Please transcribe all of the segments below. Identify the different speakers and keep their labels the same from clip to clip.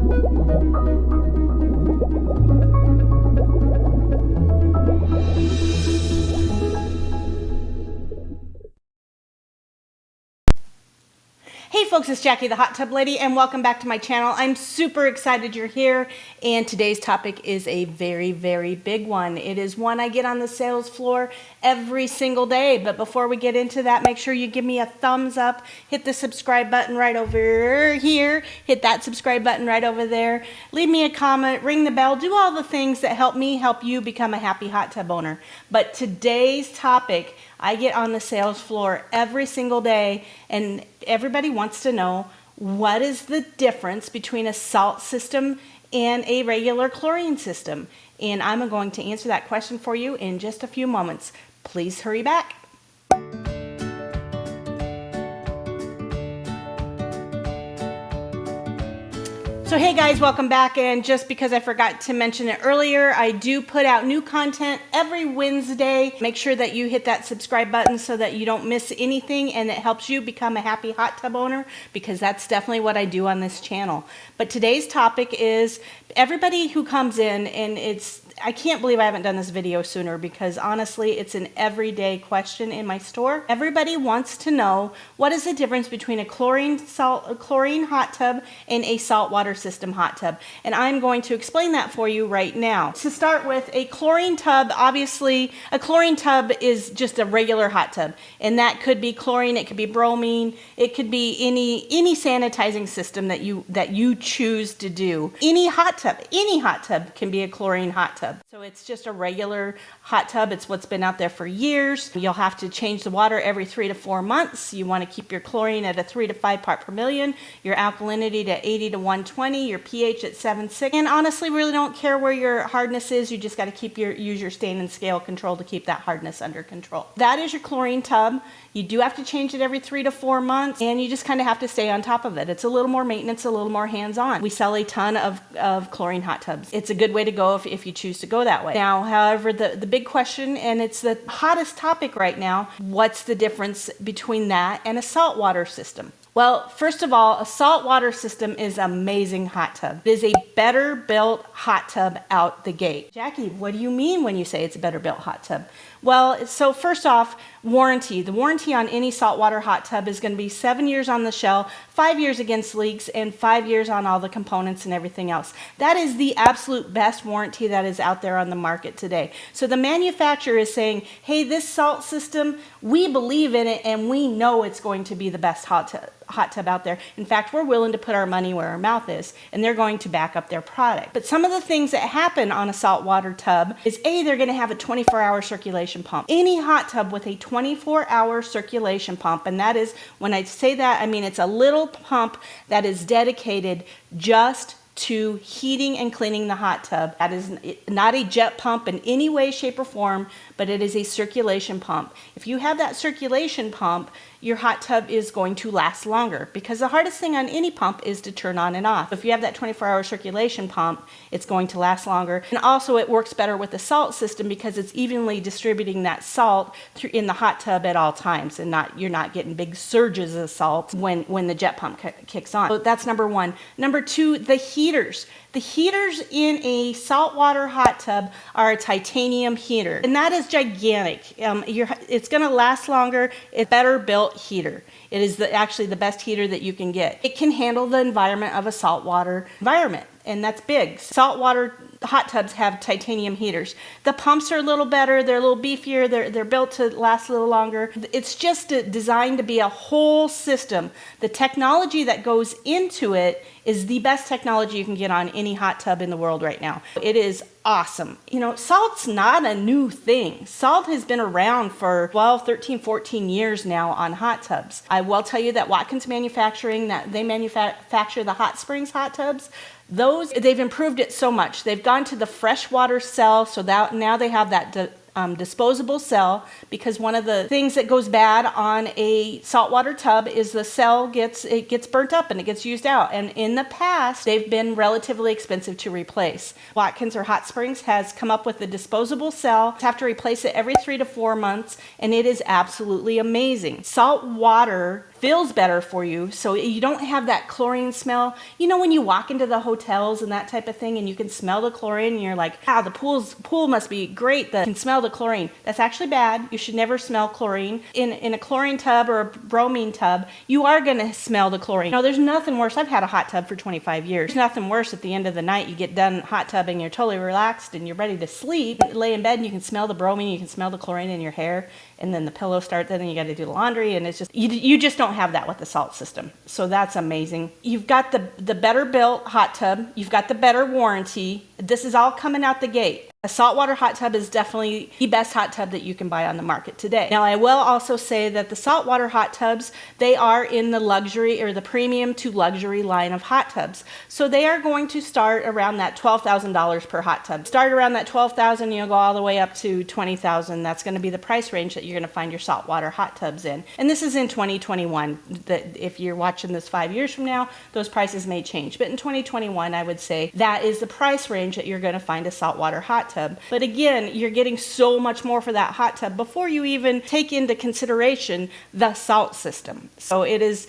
Speaker 1: Hey folks, it's Jackie the Hot Tub Lady and welcome back to my channel. I'm super excited you're here, and today's topic is a very, very big one. It is one I get on the sales floor every single day. But before we get into that, make sure you give me a thumbs up, hit the subscribe button right over here, hit that subscribe button right over there, leave me a comment, ring the bell, do all the things that help me help you become a happy hot tub owner. But today's topic, I get on the sales floor every single day, and everybody wants to know, what is the difference between a salt system and a regular chlorine system? And I'm going to answer that question for you in just a few moments. Please hurry back. So hey guys, welcome back. And just because I forgot to mention it earlier, I do put out new content every Wednesday. Make sure that you hit that subscribe button so that you don't miss anything and it helps you become a happy hot tub owner, because that's definitely what I do on this channel. But today's topic is everybody who comes in, and I can't believe I haven't done this video sooner, because honestly, it's an everyday question in my store. Everybody wants to know, what is the difference between a chlorine hot tub and a saltwater system hot tub? And I'm going to explain that for you right now. To start with, a chlorine tub, obviously, a chlorine tub is just a regular hot tub. And that could be chlorine, it could be bromine, it could be any sanitizing system that you choose to do. Any hot tub can be a chlorine hot tub. So it's just a regular hot tub. It's what's been out there for years. You'll have to change the water every 3 to 4 months. You want to keep your chlorine at a 3 to 5 part per million, your alkalinity to 80 to 120, your pH at 7.6. And honestly, really don't care where your hardness is. You just got to use your stain and scale control to keep that hardness under control. That is your chlorine tub. You do have to change it every 3 to 4 months, and you just kind of have to stay on top of it. It's a little more maintenance, a little more hands-on. We sell a ton of chlorine hot tubs. It's a good way to go if you choose to go that way. Now, however, the big question, and it's the hottest topic right now, what's the difference between that and a saltwater system? Well, first of all, a saltwater system is an amazing hot tub. It is a better built hot tub out the gate. Jackie, what do you mean when you say it's a better built hot tub? Well, so first off, warranty. The warranty on any saltwater hot tub is going to be 7 years on the shell, 5 years against leaks, and 5 years on all the components and everything else. That is the absolute best warranty that is out there on the market today. So the manufacturer is saying, hey, this salt system, we believe in it and we know it's going to be the best hot tub out there. In fact, we're willing to put our money where our mouth is, and they're going to back up their product. But some of the things that happen on a saltwater tub is, A, they're going to have a 24-hour circulation pump. Any hot tub with a 24-hour circulation pump, and that is, when I say that, I mean it's a little pump that is dedicated just to heating and cleaning the hot tub. That is not a jet pump in any way, shape, or form, but it is a circulation pump. If you have that circulation pump, your hot tub is going to last longer, because the hardest thing on any pump is to turn on and off. If you have that 24-hour circulation pump, it's going to last longer. And also it works better with the salt system, because it's evenly distributing that salt in the hot tub at all times, and you're not getting big surges of salt when the jet pump kicks on. So that's number one. Number two, the heaters. The heaters in a saltwater hot tub are a titanium heater, and that is gigantic. It's going to last longer. It's a better built heater. It is actually the best heater that you can get. It can handle the environment of a saltwater environment, and that's big. Saltwater hot tubs have titanium heaters. The pumps are a little better. They're a little beefier. They're built to last a little longer. It's just designed to be a whole system. The technology that goes into it is the best technology you can get on any hot tub in the world right now. It is awesome. You know, salt's not a new thing. Salt has been around for 12, 13, 14 years now on hot tubs. I will tell you that Watkins Manufacturing, that they manufacture the Hot Springs hot tubs, they've improved it so much. They've gone to the freshwater cell, so that now they have that disposable cell, because one of the things that goes bad on a saltwater tub is the cell gets burnt up and it gets used out. And in the past, they've been relatively expensive to replace. Watkins or Hot Springs has come up with a disposable cell. You have to replace it every 3 to 4 months, and it is absolutely amazing. Salt water feels better for you, so you don't have that chlorine smell. You know, when you walk into the hotels and that type of thing and you can smell the chlorine and you're like, wow, the pool must be great that can smell the chlorine. That's actually bad. You should never smell chlorine. In a chlorine tub or a bromine tub, you are going to smell the chlorine. No, there's nothing worse. I've had a hot tub for 25 years. There's nothing worse at the end of the night. You get done hot tubbing, you're totally relaxed and you're ready to sleep. Lay in bed and you can smell the bromine, you can smell the chlorine in your hair, and then the pillow starts, and then you got to do the laundry, and it's just, you just don't have that with the salt system. So that's amazing. You've got the better built hot tub. You've got the better warranty. This is all coming out the gate. A saltwater hot tub is definitely the best hot tub that you can buy on the market today. Now, I will also say that the saltwater hot tubs, they are in the luxury or the premium to luxury line of hot tubs. So they are going to start around that $12,000 per hot tub. Start around that $12,000, you'll go all the way up to $20,000. That's going to be the price range that you're going to find your saltwater hot tubs in. And this is in 2021. That if you're watching this 5 years from now, those prices may change. But in 2021, I would say that is the price range that you're going to find a saltwater hot tub. But again, you're getting so much more for that hot tub before you even take into consideration the salt system. So it's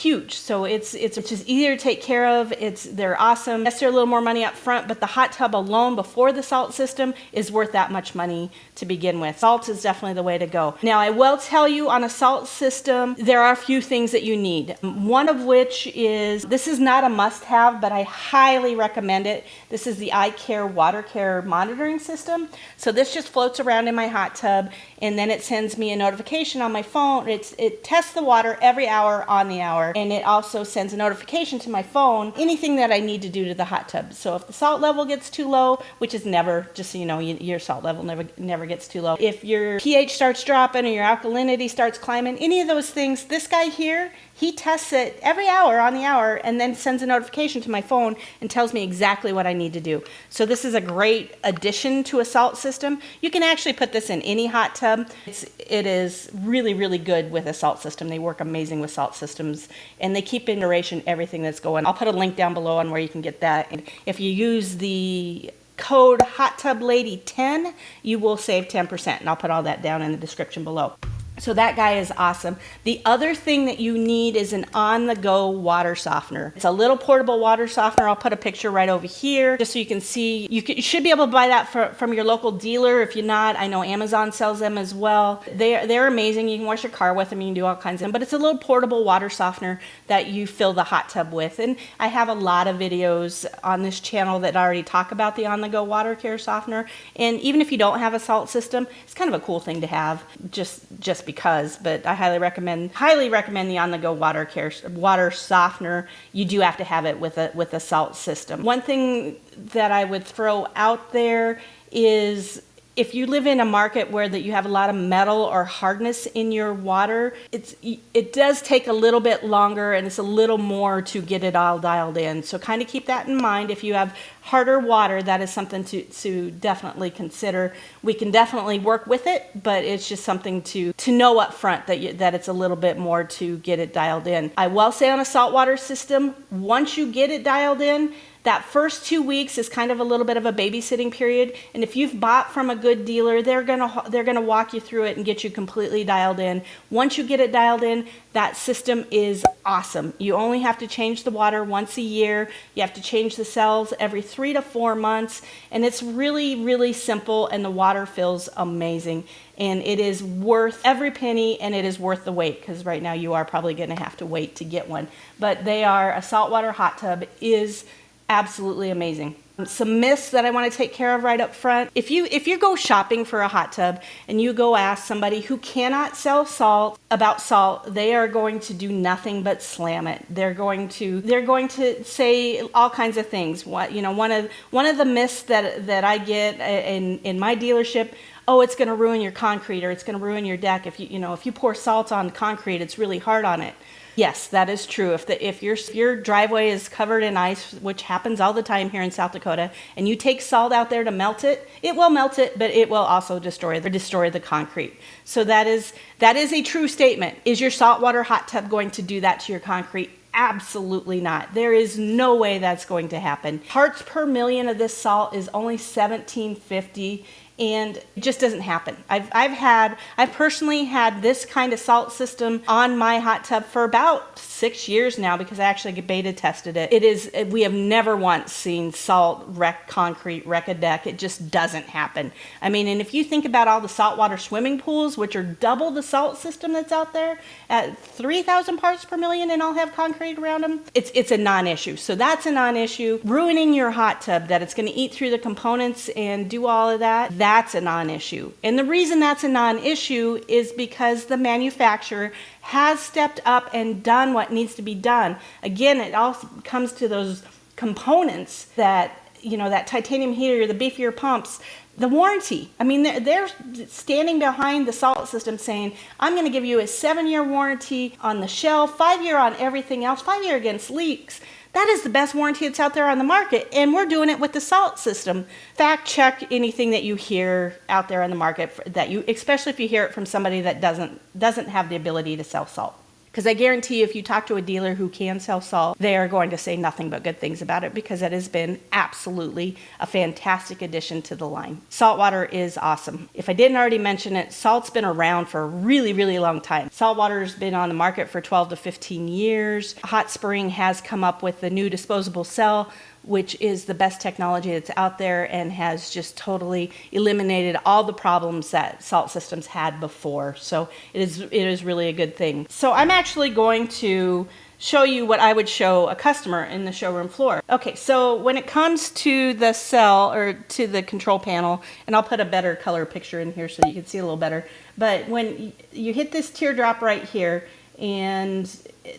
Speaker 1: huge. So it's just easier to take care of. They're awesome. Yes, they're a little more money up front, but the hot tub alone before the salt system is worth that much money to begin with. Salt is definitely the way to go. Now, I will tell you, on a salt system, there are a few things that you need. One of which is, this is not a must-have, but I highly recommend it. This is the iCare water care monitoring system. So this just floats around in my hot tub, and then it sends me a notification on my phone. It tests the water every hour on the hour, and it also sends a notification to my phone, anything that I need to do to the hot tub. So if the salt level gets too low, which is never, just so you know, your salt level never gets too low. If your pH starts dropping or your alkalinity starts climbing, any of those things, this guy here, he tests it every hour on the hour and then sends a notification to my phone and tells me exactly what I need to do. So this is a great addition to a salt system. You can actually put this in any hot tub. It is really, really good with a salt system. They work amazing with salt systems, and they keep in duration everything that's going. I'll put a link down below on where you can get that. And if you use the code hottublady10, you will save 10%, and I'll put all that down in the description below. So that guy is awesome. The other thing that you need is an on-the-go water softener. It's a little portable water softener. I'll put a picture right over here just so you can see. You should be able to buy that from your local dealer. If you're not, I know Amazon sells them as well. They're amazing. You can wash your car with them. You can do all kinds of them. But it's a little portable water softener that you fill the hot tub with. And I have a lot of videos on this channel that already talk about the on-the-go water care softener. And even if you don't have a salt system, it's kind of a cool thing to have just because, but I highly recommend the on-the-go water softener. You do have to have it with a salt system. One thing that I would throw out there is, if you live in a market where that you have a lot of metal or hardness in your water, it does take a little bit longer and it's a little more to get it all dialed in. So kind of keep that in mind. If you have harder water, that is something to definitely consider. We can definitely work with it, but it's just something to know up front that it's a little bit more to get it dialed in. I will say, on a saltwater system, once you get it dialed in, that first 2 weeks is kind of a little bit of a babysitting period, and if you've bought from a good dealer, they're gonna walk you through it and get you completely dialed in. Once you get it dialed in, that system is awesome. You only have to change the water once a year. You have to change the cells every 3 to 4 months, and it's really, really simple, and the water feels amazing. And it is worth every penny, and it is worth the wait, because right now you are probably gonna have to wait to get one. But a saltwater hot tub is absolutely amazing. Some myths that I want to take care of right up front. If you go shopping for a hot tub and you go ask somebody who cannot sell salt about salt, they are going to do nothing but slam it. They're going to say all kinds of things. One of the myths that I get in my dealership, oh, it's going to ruin your concrete, or it's going to ruin your deck. If you pour salt on concrete, it's really hard on it. Yes, that is true. If your driveway is covered in ice, which happens all the time here in South Dakota, and you take salt out there to melt it, it will melt it, but it will also destroy the concrete. So that is a true statement. Is your saltwater hot tub going to do that to your concrete? Absolutely not. There is no way that's going to happen. Parts per million of this salt is only 1750, and it just doesn't happen. I've personally had this kind of salt system on my hot tub for about 6 years now, because I actually beta tested it. We have never once seen salt wreck concrete, wreck a deck. It just doesn't happen. I mean, and if you think about all the saltwater swimming pools, which are double the salt system that's out there at 3,000 parts per million and all have concrete around them, it's a non-issue. So that's a non-issue. Ruining your hot tub, that it's going to eat through the components and do all of that, that's a non-issue. And the reason that's a non-issue is because the manufacturer has stepped up and done what needs to be done. Again, it all comes to those components that, that titanium heater, the beefier pumps, the warranty. I mean, they're standing behind the salt system saying, I'm going to give you a 7-year warranty on the shell, 5-year on everything else, 5-year against leaks. That is the best warranty that's out there on the market, and we're doing it with the salt system. Fact check anything that you hear out there on the market, especially if you hear it from somebody that doesn't have the ability to sell salt. Because I guarantee you, if you talk to a dealer who can sell salt, they are going to say nothing but good things about it, because it has been absolutely a fantastic addition to the line. Saltwater is awesome. If I didn't already mention it, salt's been around for a really, really long time. Saltwater's been on the market for 12 to 15 years. Hot Spring has come up with the new disposable cell, which is the best technology that's out there and has just totally eliminated all the problems that salt systems had before. So it is really a good thing. So I'm actually going to show you what I would show a customer in the showroom floor. Okay, so when it comes to the cell, or to the control panel, and I'll put a better color picture in here so you can see a little better, but when you hit this teardrop right here, and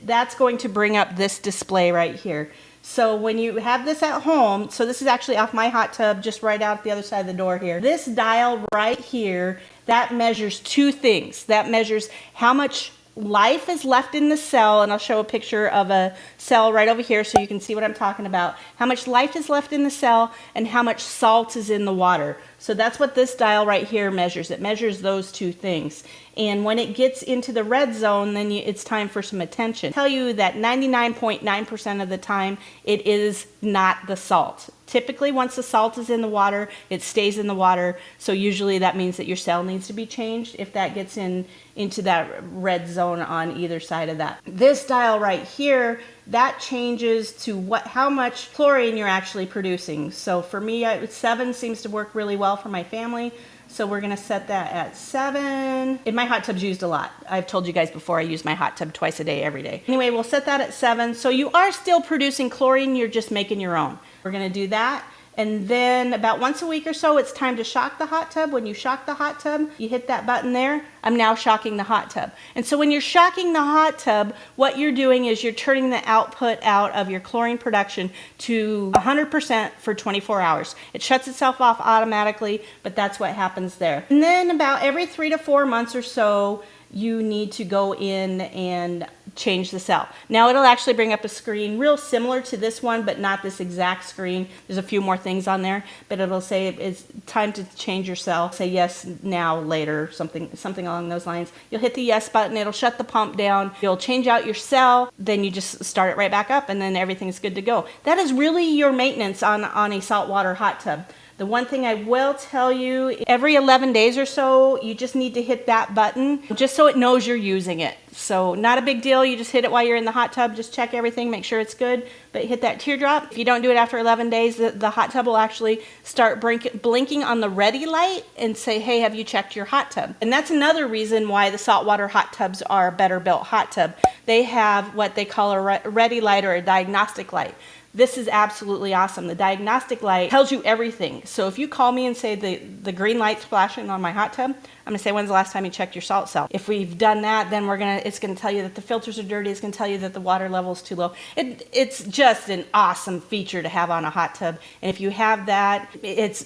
Speaker 1: that's going to bring up this display right here. So when you have this at home, so this is actually off my hot tub, just right out the other side of the door here. This dial right here, that measures two things. That measures how much life is left in the cell, and I'll show a picture of a cell right over here so you can see what I'm talking about. How much life is left in the cell and how much salt is in the water. So that's what this dial right here measures. It measures those two things. And when it gets into the red zone, then it's time for some attention. I tell you that 99.9% of the time, it is not the salt. Typically, once the salt is in the water, it stays in the water. So usually that means that your cell needs to be changed if that gets into that red zone on either side of that. This dial right here, that changes to how much chlorine you're actually producing. So for me, 7 seems to work really well for my family. So we're going to set that at 7. And my hot tub's used a lot. I've told you guys before, I use my hot tub twice a day, every day. Anyway, we'll set that at 7. So you are still producing chlorine, you're just making your own. We're going to do that. And then about once a week or so, it's time to shock the hot tub. When you shock the hot tub, you hit that button there. I'm now shocking the hot tub. And so when you're shocking the hot tub, what you're doing is you're turning the output out of your chlorine production to 100% for 24 hours. It shuts itself off automatically, but that's what happens there. And then about every 3 to 4 months or so, you need to go in and change the cell. Now it'll actually bring up a screen real similar to this one, but not this exact screen. There's a few more things on there, but it'll say it's time to change your cell. Say yes now, later, something along those lines. You'll hit the yes button, it'll shut the pump down, you'll change out your cell, then you just start it right back up, and then everything's good to go. That is really your maintenance on a saltwater hot tub. The one thing I will tell you, every 11 days or so, you just need to hit that button just so it knows you're using it. So not a big deal. You just hit it while you're in the hot tub. Just check everything, make sure it's good. But hit that teardrop. If you don't do it after 11 days, the hot tub will actually start blinking on the ready light and say, hey, have you checked your hot tub? And that's another reason why the saltwater hot tubs are a better built hot tub. They have what they call a ready light, or a diagnostic light. This is absolutely awesome. The diagnostic light tells you everything. So if you call me and say the green light's flashing on my hot tub, I'm gonna say, when's the last time you checked your salt cell? If we've done that, then it's gonna tell you that the filters are dirty. It's gonna tell you that the water level's too low. It's just an awesome feature to have on a hot tub. And if you have that, it's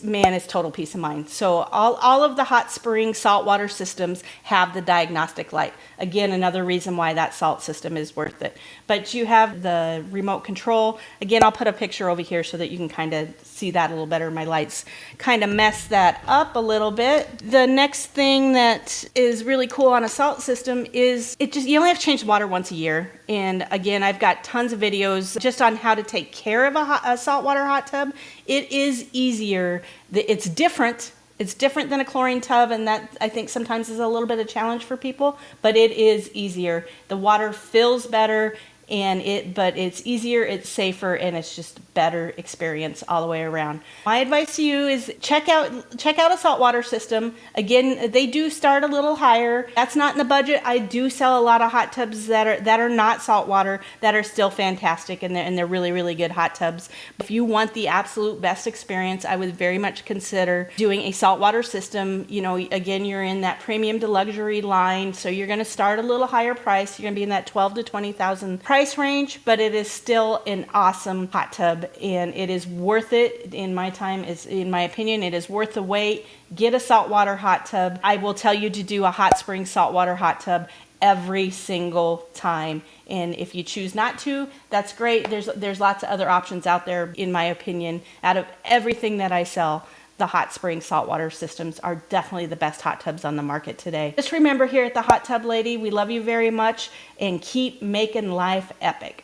Speaker 1: total peace of mind. So all of the hot spring saltwater systems have the diagnostic light. Again, another reason why that salt system is worth it. But you have the remote control. Again, I'll put a picture over here so that you can kind of see that a little better. My lights kind of mess that up a little bit. The next thing that is really cool on a salt system is you only have to change the water once a year. And again, I've got tons of videos just on how to take care of a saltwater hot tub. It is easier. It's different. It's different than a chlorine tub, and that I think sometimes is a little bit of a challenge for people, but it is easier. The water feels better, but it's easier, it's safer, and it's just a better experience all the way around. My advice to you is check out a saltwater system. Again, they do start a little higher. That's not in the budget. I do sell a lot of hot tubs that are not saltwater that are still fantastic, and they're really, really good hot tubs. If you want the absolute best experience, I would very much consider doing a saltwater system. You know, again, you're in that premium to luxury line, so you're going to start a little higher price. You're going to be in that $12,000 to $20,000 price range, but it is still an awesome hot tub, and it is worth it. In my opinion, it is worth the wait. Get a saltwater hot tub. I will tell you to do a hot spring saltwater hot tub every single time, and if you choose not to, that's great. There's lots of other options out there. In my opinion, out of everything that I sell, the hot spring saltwater systems are definitely the best hot tubs on the market today. Just remember, here at the Hot Tub Lady, we love you very much, and keep making life epic.